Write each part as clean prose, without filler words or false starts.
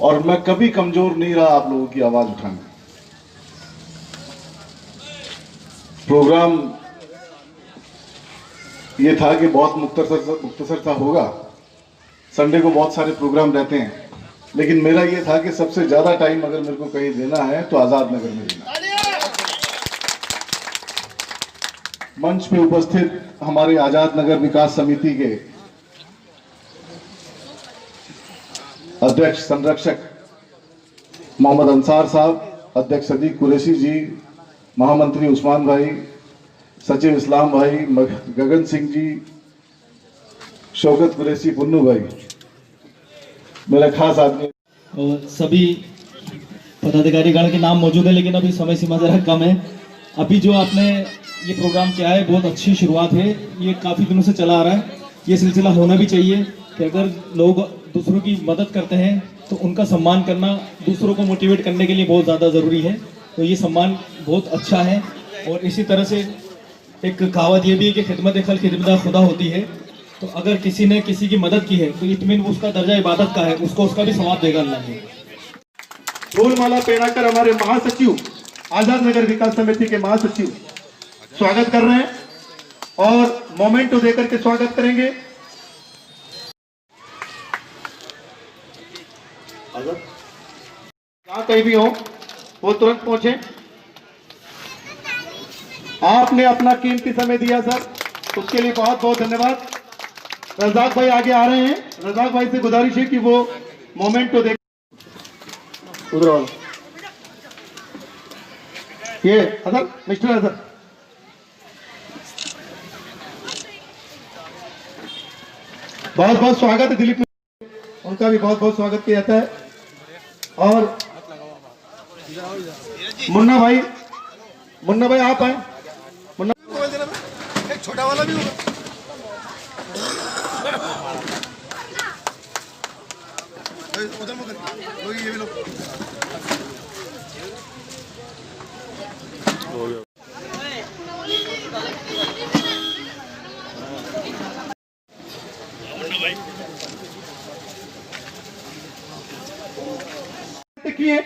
और मैं कभी कमजोर नहीं रहा आप लोगों की आवाज उठाने। प्रोग्राम ये था कि बहुत मुख्तसर सा होगा। संडे को बहुत सारे प्रोग्राम रहते हैं, लेकिन मेरा ये था कि सबसे ज्यादा टाइम अगर मेरे को कहीं देना है तो आजाद नगर में देना। मंच पे उपस्थित हमारे आजाद नगर विकास समिति के अध्यक्ष संरक्षक मोहम्मद अंसार साहब, अध्यक्ष सदीक कुरैशी जी, महामंत्री उस्मान भाई, सचिव इस्लाम भाई, गगन सिंह जी, शौकत कुरैशी, पुन्नू भाई, मेरा खास आदमी, और सभी पदाधिकारी गण के नाम मौजूद है, लेकिन अभी समय सीमा जरा कम है। अभी जो आपने ये प्रोग्राम किया है बहुत अच्छी शुरुआत है। ये काफ़ी दिनों से चला आ रहा है। ये सिलसिला होना भी चाहिए कि अगर लोग दूसरों की मदद करते हैं तो उनका सम्मान करना दूसरों को मोटिवेट करने के लिए बहुत ज़्यादा ज़रूरी है। तो ये सम्मान बहुत अच्छा है। और इसी तरह से एक कहावत ये भी है कि खिदमत खल खिदमत खुदा होती है। तो अगर किसी ने किसी की मदद की है तो इतमीन उसका दर्जा इबादत का है, उसको उसका भी सवाब देगा अल्लाह ने। फूलमाला पहनाकर हमारे महासचिव, आजाद नगर विकास समिति के महासचिव स्वागत कर रहे हैं और मोमेंटो देकर के स्वागत करेंगे। जहां कहीं भी हो वो तुरंत पहुंचे। आपने अपना कीमती समय दिया सर, उसके लिए बहुत बहुत धन्यवाद। रजाक भाई आगे आ रहे हैं। रजाक भाई से गुजारिश है कि वो मोमेंटो देख उधर वाला ये अदर मिस्टर अदर बहुत बहुत स्वागत है। दिलीप उनका भी बहुत बहुत स्वागत किया जाता है। और मुन्ना भाई आप आए। मुन्ना एक छोटा वाला भी होगा। उधर लोग ये भी लोग किए,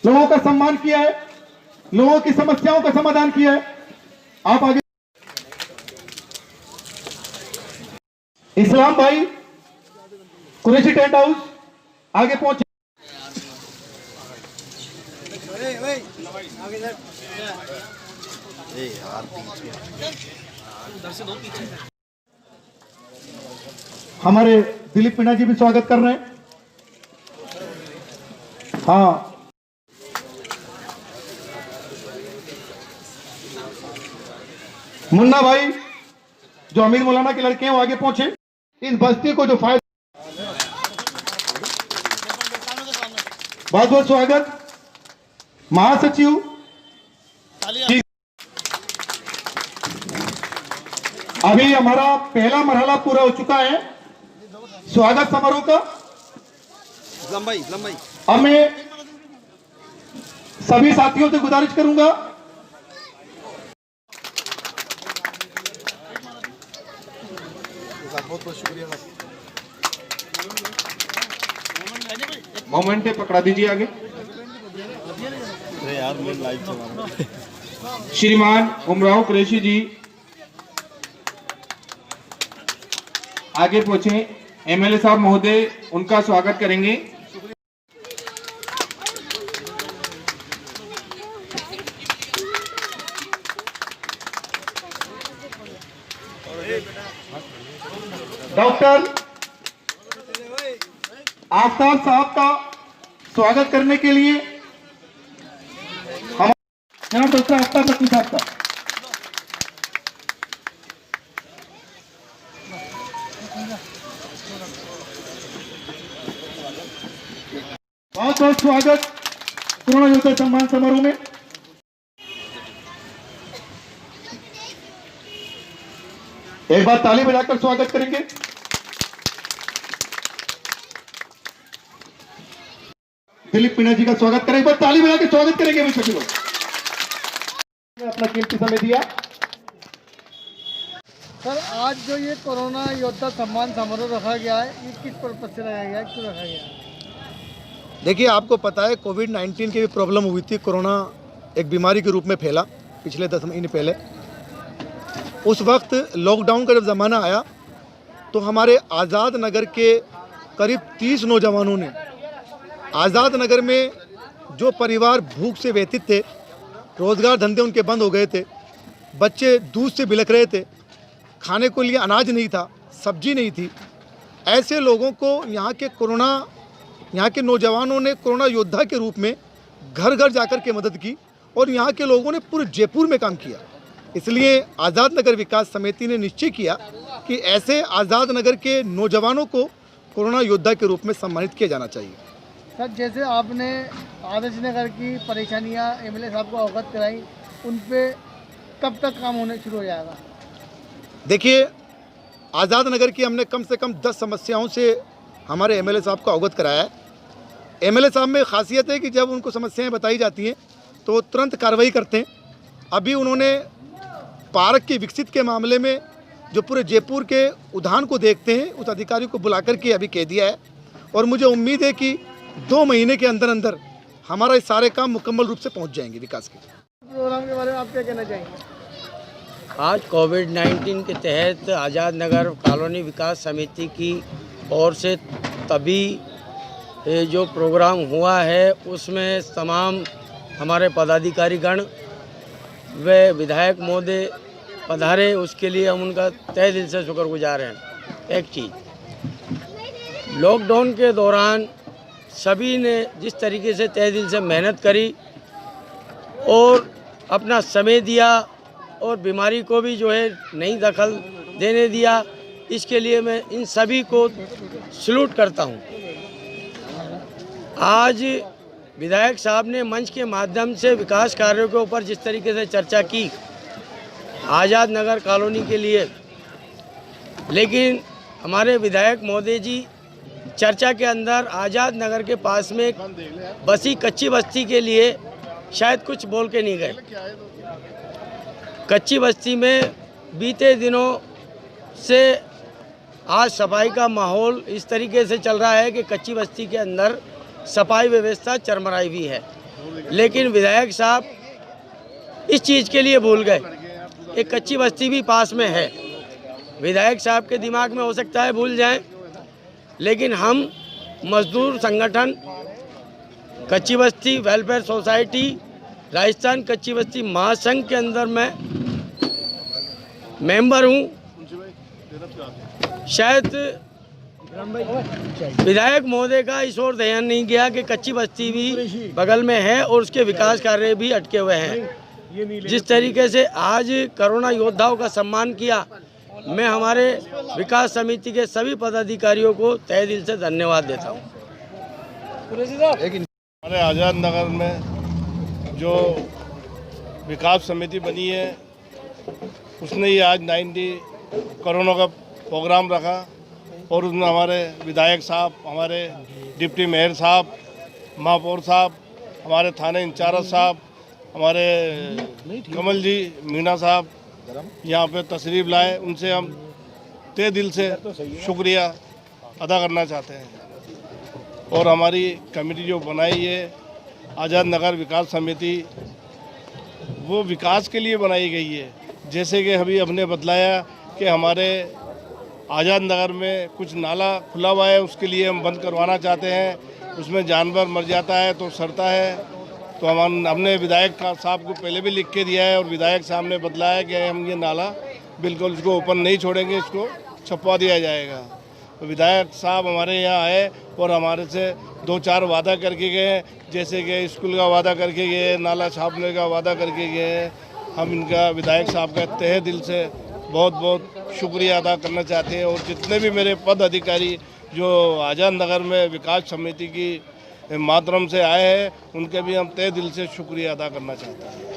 लोगों का सम्मान किया है, लोगों की समस्याओं का समाधान किया है। आप आगे इस्लाम भाई कुरैशी टेंट हाउस आगे पहुंचे। हमारे दिलीप मीणा जी भी स्वागत कर रहे हैं। हाँ, मुन्ना भाई जो अमीर मौलाना के लड़के हैं वो आगे पहुंचे। इस बस्ती को जो फायदा, बहुत बहुत स्वागत महासचिव। अभी हमारा पहला मरहला पूरा हो चुका है स्वागत समारोह का। लंबाई अब मैं सभी साथियों से गुजारिश करूंगा बहुत बहुत शुक्रिया। मोमेंट पे पकड़ा दीजिए आगे। यार मैं लाइव चला रहा हूं। श्रीमान उमराव कुरैशी जी आगे पहुंचे। एमएलए साहब महोदय उनका स्वागत करेंगे। डॉक्टर आफ्ताब साहब का स्वागत करने के लिए हम जनाब डॉक्टर आफ्ताब लक्ष्मी साहब का बहुत बहुत स्वागत कोरोना योद्धा सम्मान समारोह में। एक बार ताली बजाकर स्वागत करेंगे। दिलीप मीणा जी का स्वागत करें। एक बार ताली बजा के स्वागत करेंगे भी सभी लोग। अपना कीमती समय दिया। सर आज जो ये कोरोना योद्धा सम्मान समारोह रखा गया है, ये किस पर्पज से रखा गया है, क्यों रखा गया है? देखिए, आपको पता है कोविड-19 की भी प्रॉब्लम हुई थी। कोरोना एक बीमारी के रूप में फैला पिछले 10 महीने पहले। उस वक्त लॉकडाउन का जब ज़माना आया तो हमारे आज़ाद नगर के करीब 30 नौजवानों ने आज़ाद नगर में जो परिवार भूख से व्यथित थे, रोज़गार धंधे उनके बंद हो गए थे, बच्चे दूध से बिलख रहे थे, खाने को लिए अनाज नहीं था, सब्जी नहीं थी, ऐसे लोगों को यहाँ के नौजवानों ने कोरोना योद्धा के रूप में घर घर जाकर के मदद की और यहाँ के लोगों ने पूरे जयपुर में काम किया। इसलिए आज़ाद नगर विकास समिति ने निश्चय किया कि ऐसे आज़ाद नगर के नौजवानों को कोरोना योद्धा के रूप में सम्मानित किया जाना चाहिए। सर, जैसे आपने आदर्श नगर की परेशानियां एमएलए साहब को अवगत कराई, उन पे कब तक काम होने शुरू हो जाएगा? देखिए, आज़ाद नगर की हमने कम से कम 10 समस्याओं से हमारे एमएलए साहब को अवगत कराया है। एमएलए साहब में खासियत है कि जब उनको समस्याएं बताई जाती हैं तो वो तुरंत कार्रवाई करते हैं। अभी उन्होंने पार्क के विकसित के मामले में जो पूरे जयपुर के उद्यान को देखते हैं, उस अधिकारी को बुलाकर के अभी कह दिया है और मुझे उम्मीद है कि 2 महीने के अंदर अंदर हमारा ये सारे काम मुकम्मल रूप से पहुंच जाएंगे विकास के। प्रोग्राम के बारे में आप क्या कहना चाहेंगे? आज कोविड-19 के तहत आज़ाद नगर कॉलोनी विकास समिति की ओर से तभी ये जो प्रोग्राम हुआ है उसमें तमाम हमारे पदाधिकारीगण व विधायक महोदय पधारे, उसके लिए हम उनका तहे दिल से शुक्रगुजार हैं। एक चीज़, लॉकडाउन के दौरान सभी ने जिस तरीके से तहे दिल से मेहनत करी और अपना समय दिया और बीमारी को भी जो है नहीं दखल देने दिया, इसके लिए मैं इन सभी को सैल्यूट करता हूं। आज विधायक साहब ने मंच के माध्यम से विकास कार्यों के ऊपर जिस तरीके से चर्चा की आज़ाद नगर कॉलोनी के लिए, लेकिन हमारे विधायक महोदय जी चर्चा के अंदर आज़ाद नगर के पास में बसी कच्ची बस्ती के लिए शायद कुछ बोल के नहीं गए। कच्ची बस्ती में बीते दिनों से आज सफाई का माहौल इस तरीके से चल रहा है कि कच्ची बस्ती के अंदर सफाई व्यवस्था चरमराई हुई है, लेकिन विधायक साहब इस चीज़ के लिए भूल गए। एक कच्ची बस्ती भी पास में है, विधायक साहब के दिमाग में हो सकता है भूल जाएं, लेकिन हम मजदूर संगठन कच्ची बस्ती वेलफेयर सोसाइटी राजस्थान कच्ची बस्ती महासंघ के अंदर मैं मेंबर हूं। शायद विधायक महोदय का इस ओर ध्यान नहीं गया कि कच्ची बस्ती भी बगल में है और उसके विकास कार्य भी अटके हुए हैं। जिस तरीके से आज कोरोना योद्धाओं का सम्मान किया, मैं हमारे विकास समिति के सभी पदाधिकारियों को तहे दिल से धन्यवाद देता हूं। हमारे आज़ाद नगर में जो विकास समिति बनी है उसने ये आज 90 कोरोना का प्रोग्राम रखा और उसमें हमारे विधायक साहब, हमारे डिप्टी मेयर साहब, महापौर साहब, हमारे थाने इंचार्ज साहब, हमारे कमल जी मीणा साहब यहाँ पे तशरीफ़ लाए। उनसे हम तहे दिल से शुक्रिया अदा करना चाहते हैं। और हमारी कमेटी जो बनाई है आज़ाद नगर विकास समिति, वो विकास के लिए बनाई गई है। जैसे कि अभी हमने बतलाया कि हमारे आज़ाद नगर में कुछ नाला खुला हुआ है, उसके लिए हम बंद करवाना चाहते हैं। उसमें जानवर मर जाता है तो सड़ता है, तो हमने विधायक साहब को पहले भी लिख के दिया है और विधायक साहब ने बतलाया कि हम ये नाला बिल्कुल इसको ओपन नहीं छोड़ेंगे, इसको छपवा दिया जाएगा। तो विधायक साहब हमारे यहाँ आए और हमारे से 2-4 वादा करके गए, जैसे कि स्कूल का वादा करके गए, नाला छापने का वादा करके गए। हम इनका विधायक साहब का तहे दिल से बहुत बहुत शुक्रिया अदा करना चाहते हैं। और जितने भी मेरे पद अधिकारी जो आज़ाद नगर में विकास समिति की माध्यम से आए हैं, उनके भी हम तहे दिल से शुक्रिया अदा करना चाहते हैं।